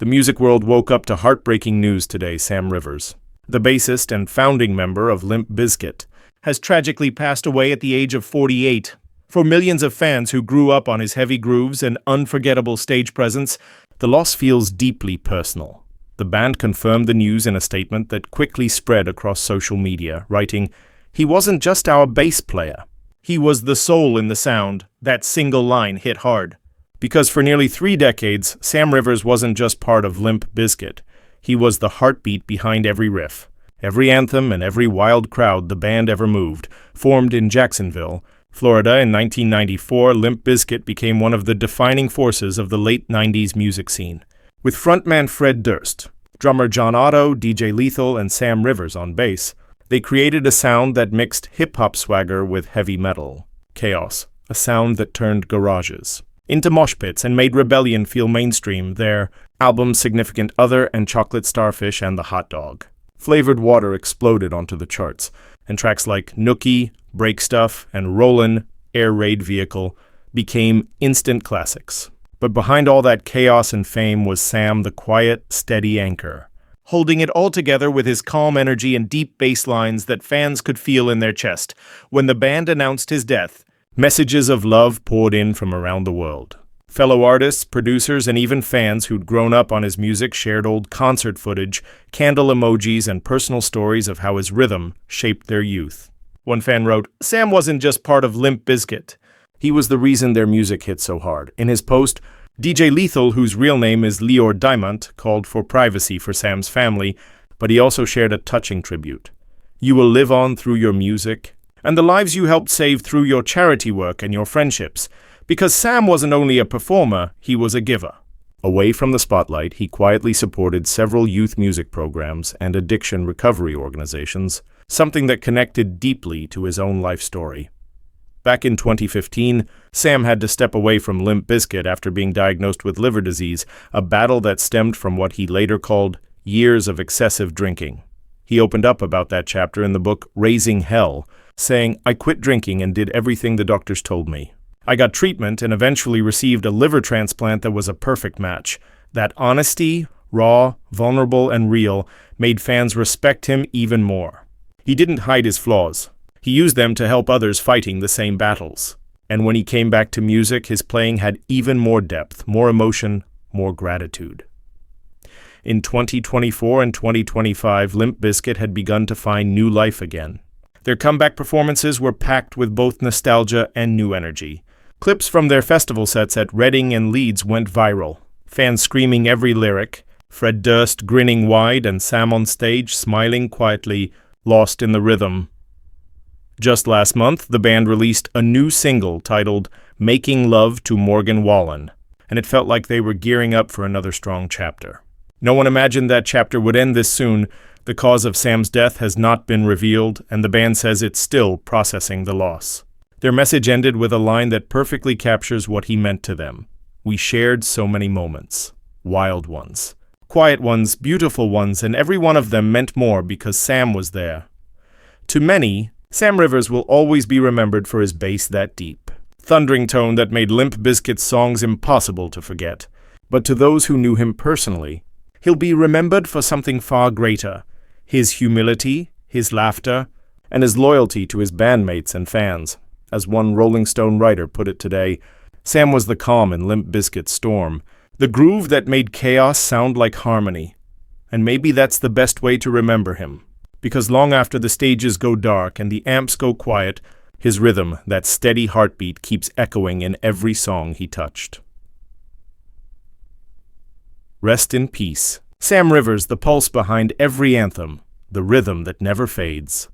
The music world woke up to heartbreaking news today. Sam Rivers, the bassist and founding member of Limp Bizkit, has tragically passed away at the age of 48. For millions of fans who grew up on his heavy grooves and unforgettable stage presence, the loss feels deeply personal. The band confirmed the news in a statement that quickly spread across social media, writing, "He wasn't just our bass player. He was the soul in the sound." That single line hit hard. Because for nearly 3 decades, Sam Rivers wasn't just part of Limp Bizkit. He was the heartbeat behind every riff, every anthem, and every wild crowd the band ever moved. Formed in Jacksonville, Florida in 1994, Limp Bizkit became one of the defining forces of the late 90s music scene. With frontman Fred Durst, drummer John Otto, DJ Lethal, and Sam Rivers on bass, they created a sound that mixed hip-hop swagger with heavy metal. Chaos, a sound that turned garages into mosh pits and made rebellion feel mainstream. Their albums Significant Other and Chocolate Starfish and The Hot Dog. Flavored Water exploded onto the charts, and tracks like Nookie, Break Stuff, and Rollin', Air Raid Vehicle became instant classics. But behind all that chaos and fame was Sam, the quiet, steady anchor, holding it all together with his calm energy and deep bass lines that fans could feel in their chest. When the band announced his death, messages of love poured in from around the world. Fellow artists, producers, and even fans who'd grown up on his music shared old concert footage, candle emojis, and personal stories of how his rhythm shaped their youth. One fan wrote, "Sam wasn't just part of Limp Bizkit. He was the reason their music hit so hard." In his post, DJ Lethal, whose real name is Lior Diamant, called for privacy for Sam's family, but he also shared a touching tribute. "You will live on through your music and the lives you helped save through your charity work and your friendships, because Sam wasn't only a performer, he was a giver." Away from the spotlight, he quietly supported several youth music programs and addiction recovery organizations, something that connected deeply to his own life story. Back in 2015, Sam had to step away from Limp Bizkit after being diagnosed with liver disease, a battle that stemmed from what he later called years of excessive drinking. He opened up about that chapter in the book Raising Hell, saying, "I quit drinking and did everything the doctors told me. I got treatment and eventually received a liver transplant that was a perfect match. That honesty, raw, vulnerable, and real, made fans respect him even more. He didn't hide his flaws. He used them to help others fighting the same battles. And when he came back to music, his playing had even more depth, more emotion, more gratitude." In 2024 and 2025, Limp Bizkit had begun to find new life again. Their comeback performances were packed with both nostalgia and new energy. Clips from their festival sets at Reading and Leeds went viral, fans screaming every lyric, Fred Durst grinning wide and Sam on stage smiling quietly, lost in the rhythm. Just last month, the band released a new single titled "Making Love to Morgan Wallen," and it felt like they were gearing up for another strong chapter. No one imagined that chapter would end this soon. The cause of Sam's death has not been revealed, and the band says it's still processing the loss. Their message ended with a line that perfectly captures what he meant to them. "We shared so many moments. Wild ones. Quiet ones, beautiful ones, and every one of them meant more because Sam was there." To many, Sam Rivers will always be remembered for his bass that deep, thundering tone that made Limp Bizkit's songs impossible to forget. But to those who knew him personally, he'll be remembered for something far greater: his humility, his laughter, and his loyalty to his bandmates and fans. As one Rolling Stone writer put it today, Sam was the calm in Limp Bizkit's storm, the groove that made chaos sound like harmony. And maybe that's the best way to remember him, because long after the stages go dark and the amps go quiet, his rhythm, that steady heartbeat, keeps echoing in every song he touched. Rest in peace, Sam Rivers, the pulse behind every anthem, the rhythm that never fades.